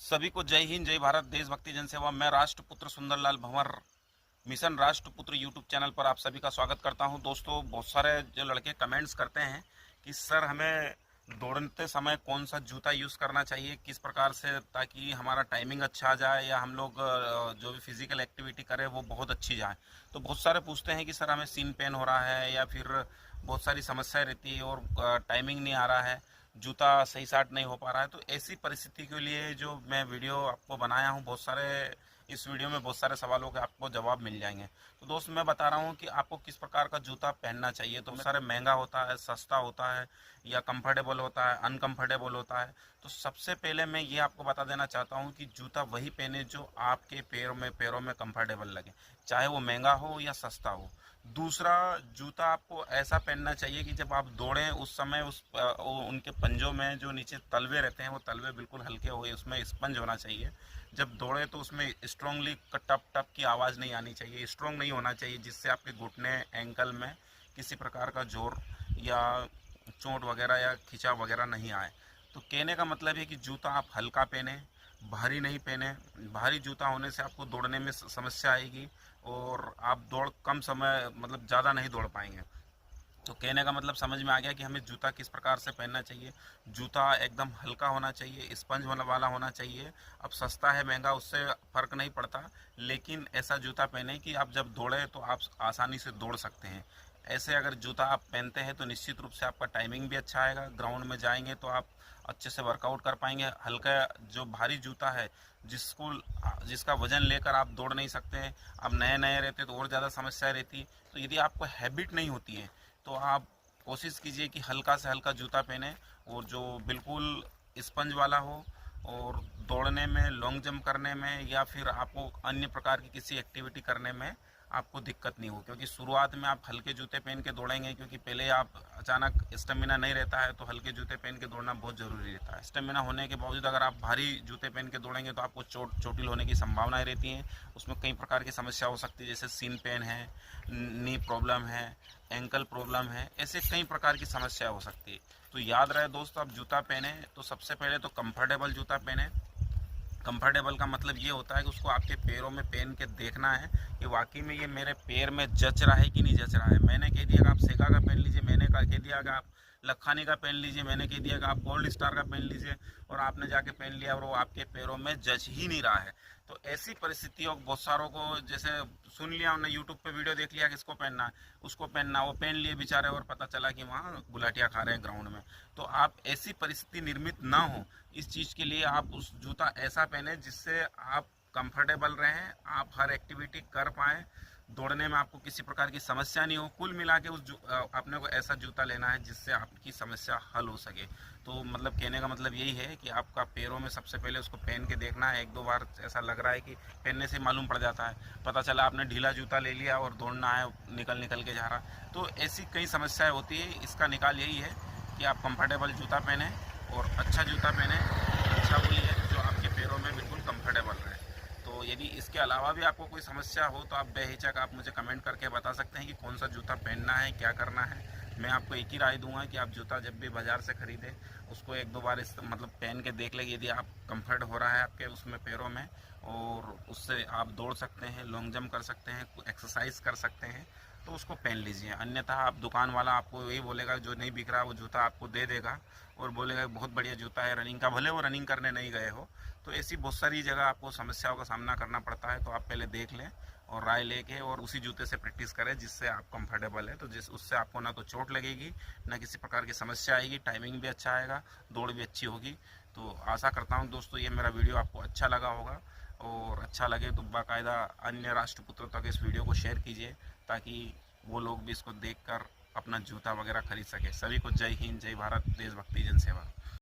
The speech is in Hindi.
सभी को जय हिंद, जय भारत, देशभक्ति जनसेवा। मैं राष्ट्रपुत्र सुंदरलाल भंवर मिशन राष्ट्रपुत्र यूट्यूब चैनल पर आप सभी का स्वागत करता हूं। दोस्तों, बहुत सारे जो लड़के कमेंट्स करते हैं कि सर हमें दौड़ते समय कौन सा जूता यूज़ करना चाहिए, किस प्रकार से, ताकि हमारा टाइमिंग अच्छा आ जाए या हम लोग जो भी फिजिकल एक्टिविटी करें वो बहुत अच्छी जाए। तो बहुत सारे पूछते हैं कि सर हमें सीन पेन हो रहा है या फिर बहुत सारी समस्याएं रहती है और टाइमिंग नहीं आ रहा है, जूता सही साट नहीं हो पा रहा है। तो ऐसी परिस्थिति के लिए जो मैं वीडियो आपको बनाया हूँ, बहुत सारे इस वीडियो में बहुत सारे सवालों के आपको जवाब मिल जाएंगे। तो दोस्त, मैं बता रहा हूँ कि आपको किस प्रकार का जूता पहनना चाहिए। तो सारे महंगा होता है, सस्ता होता है, या कंफर्टेबल होता है, अनकंफर्टेबल होता है। तो सबसे पहले मैं ये आपको बता देना चाहता हूँ कि जूता वही पहने जो आपके पैरों में कंफर्टेबल लगे, चाहे वो महंगा हो या सस्ता हो। दूसरा, जूता आपको ऐसा पहनना चाहिए कि जब आप दौड़ें उस समय उनके पंजों में जो नीचे तलवे रहते हैं वो तलवे बिल्कुल हल्के हुए, उसमें स्पंज होना चाहिए। जब दौड़े तो उसमें स्ट्रांगली टप टप की आवाज़ नहीं आनी चाहिए, स्ट्रांग नहीं होना चाहिए, जिससे आपके घुटने एंकल में किसी प्रकार का जोर या चोट वगैरह या खिंचाव वगैरह नहीं आए। तो कहने का मतलब है कि जूता आप हल्का पहने, भारी नहीं पहने। भारी जूता होने से आपको दौड़ने में समस्या आएगी और आप दौड़ कम समय, मतलब ज़्यादा नहीं दौड़ पाएंगे। तो कहने का मतलब समझ में आ गया कि हमें जूता किस प्रकार से पहनना चाहिए। जूता एकदम हल्का होना चाहिए, स्पंज वाला होना चाहिए। अब सस्ता है महंगा उससे फ़र्क नहीं पड़ता, लेकिन ऐसा जूता पहने कि आप जब दौड़े तो आप आसानी से दौड़ सकते हैं। ऐसे अगर जूता आप पहनते हैं तो निश्चित रूप से आपका टाइमिंग भी अच्छा आएगा, ग्राउंड में जाएंगे तो आप अच्छे से वर्कआउट कर पाएंगे। हल्का जो भारी जूता है, जिसको जिसका वजन लेकर आप दौड़ नहीं सकते हैं, आप नए नए रहते तो और ज़्यादा समस्या रहती। तो यदि आपको हैबिट नहीं होती है तो आप कोशिश कीजिए कि हल्का से हल्का जूता पहने और जो बिल्कुल स्पंज वाला हो, और दौड़ने में, लॉन्ग जंप करने में या फिर आपको अन्य प्रकार की किसी एक्टिविटी करने में आपको दिक्कत नहीं हो। क्योंकि शुरुआत में आप हल्के जूते पहन के दौड़ेंगे, क्योंकि पहले आप अचानक स्टेमिना नहीं रहता है, तो हल्के जूते पहन के दौड़ना बहुत ज़रूरी रहता है। स्टेमिना होने के बावजूद अगर आप भारी जूते पहन के दौड़ेंगे तो आपको चोटिल होने की संभावनाएं रहती हैं। उसमें कई प्रकार की समस्या हो सकती है, जैसे सीन पेन है, नी प्रॉब्लम है, एंकल प्रॉब्लम है, ऐसे कई प्रकार की समस्या हो सकती है। तो याद रहे दोस्तों, आप जूता पहने तो सबसे पहले तो कंफर्टेबल जूता पहने। कंफर्टेबल का मतलब ये होता है कि उसको आपके पैरों में पहन के देखना है कि वाकई में ये मेरे पैर में जच रहा है कि नहीं जच रहा है। मैंने कह दिया कि आप सेगा का पहन लीजिए, मैंने कह दिया कि आप लखानी का पहन लीजिए, मैंने कह दिया कि आप गोल्ड स्टार का पहन लीजिए, और आपने जाके पहन लिया और वो आपके पैरों में जच ही नहीं रहा है। तो ऐसी परिस्थितियों बहुत सारों को, जैसे सुन लिया हमने, यूट्यूब पे वीडियो देख लिया किसको पहनना है, उसको पहनना, वो पहन लिए बेचारे, और पता चला कि वहाँ गुलाटियाँ खा रहे हैं ग्राउंड में। तो आप ऐसी परिस्थिति निर्मित ना हो, इस चीज़ के लिए आप उस जूता ऐसा पहने जिससे आप कंफर्टेबल रहें, आप हर एक्टिविटी कर पाएँ, दौड़ने में आपको किसी प्रकार की समस्या नहीं हो। कुल मिला के अपने को ऐसा जूता लेना है जिससे आपकी समस्या हल हो सके। तो मतलब कहने का मतलब यही है कि आपका पैरों में सबसे पहले उसको पहन के देखना है। एक दो बार ऐसा लग रहा है कि पहनने से मालूम पड़ जाता है, पता चला आपने ढीला जूता ले लिया और दौड़ना है निकल के जा रहा। तो ऐसी कई समस्याएं होती है। इसका निकाल यही है कि आप कंफर्टेबल जूता पहने और अच्छा जूता पहने। अच्छा वही है जो आपके पैरों में बिल्कुल कंफर्टेबल रहे। तो यदि इसके अलावा भी आपको कोई समस्या हो तो आप बेहिचक आप मुझे कमेंट करके बता सकते हैं कि कौन सा जूता पहनना है, क्या करना है। मैं आपको एक ही राय दूंगा कि आप जूता जब भी बाज़ार से ख़रीदें उसको एक दो बार इस मतलब पहन के देख लें। यदि आप कंफर्ट हो रहा है आपके उसमें पैरों में, और उससे आप दौड़ सकते हैं, लॉन्ग जंप कर सकते हैं, एक्सरसाइज कर सकते हैं, तो उसको पहन लीजिए। अन्यथा आप दुकान वाला आपको यही बोलेगा, जो नहीं बिक रहा वो जूता आपको दे देगा और बोलेगा बहुत बढ़िया जूता है रनिंग का, भले वो रनिंग करने नहीं गए हो। तो ऐसी बहुत सारी जगह आपको समस्याओं का सामना करना पड़ता है। तो आप पहले देख लें और राय लेके और उसी जूते से प्रैक्टिस करें जिससे आप कंफर्टेबल है। तो उससे आपको ना तो चोट लगेगी, ना किसी प्रकार की समस्या आएगी, टाइमिंग भी अच्छा आएगा, दौड़ भी अच्छी होगी। तो आशा करता हूँ दोस्तों ये मेरा वीडियो आपको अच्छा लगा होगा, और अच्छा लगे तो बाकायदा अन्य राष्ट्रपुत्रों तक इस वीडियो को शेयर कीजिए, ताकि वो लोग भी इसको देखकर अपना जूता वगैरह खरीद सके। सभी को जय हिंद, जय भारत, देशभक्ति, जन सेवा।